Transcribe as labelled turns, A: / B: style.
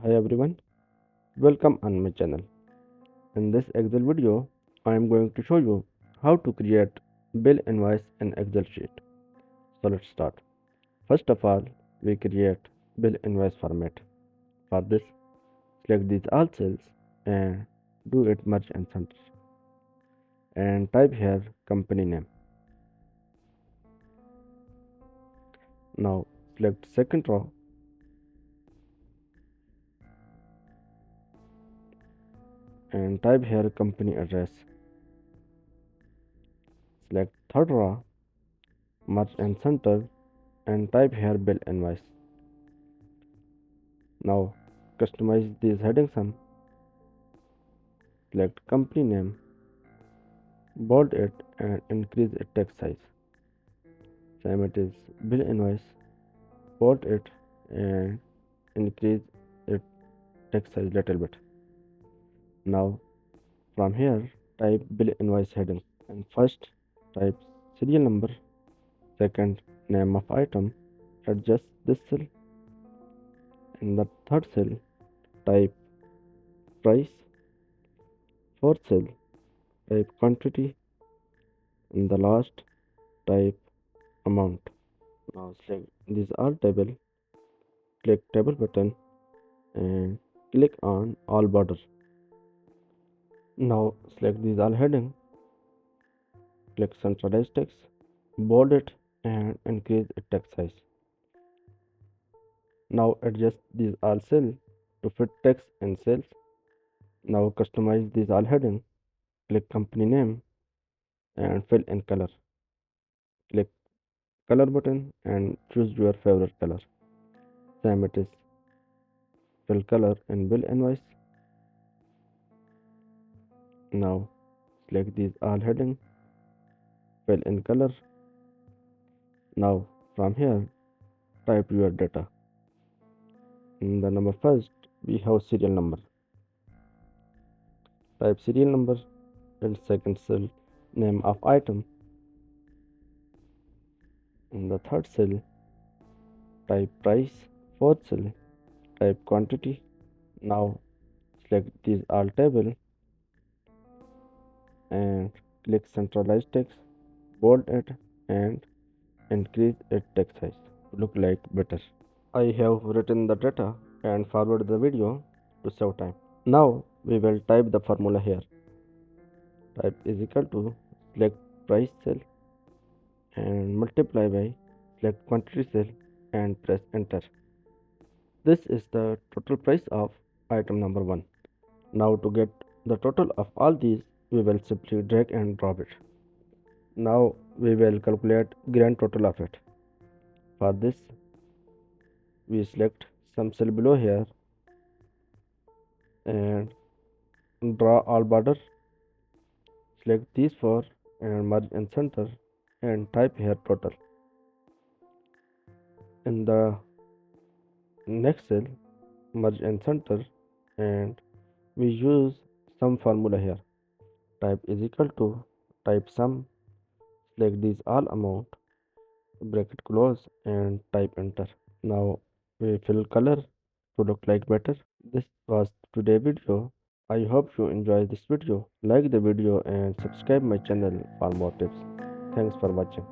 A: Hi everyone, welcome on my channel. In this Excel video, I am going to show you how to create bill invoice in Excel sheet. So let's start. First of all, we create bill invoice format. For this, select these all cells and do it merge and center. And type here company name. Now select second row and type here company address. Select third row, merge and center and type here bill invoice. Now customize these headings some. Select company name, bold it and increase its text size. Same it is bill invoice, bold it and increase its text size little bit. Now from here type bill invoice heading and first type serial number, second name of item, adjust this cell. In the third cell type price, fourth cell type quantity, in the last type amount. Now select these all table, click table button and click on all border. Now select these all heading, click centralize text, bold it and increase its text size. Now adjust these all cell to fit text in cells. Now customize these all heading, click company name and fill in color. Click color button and choose your favorite color. Same it is fill color in bill invoice. Now select these all heading, fill in color. Now from here type your data. In the number first we have serial number. Type serial number in second cell name of item. In the third cell type price, fourth cell type quantity. Now select these all table and click centralize text, bold it and increase its text size to look like better. I have written the data and forward the video to save time. Now we will type the formula here. Type is equal to select price cell and multiply by select quantity cell and press enter. This is the total price of item number 1. Now to get the total of all these, we will simply drag and drop it. Now we will calculate grand total of it. For this, we select some cell below here and draw all border. Select these four and merge in center and type here total. In the next cell, merge in center and we use sum formula here. Type is equal to type sum, select these all amount, bracket close and type enter. Now we fill color to look like better. This was today video. I hope you enjoy this video. Like the video and subscribe my channel for more tips. Thanks for watching.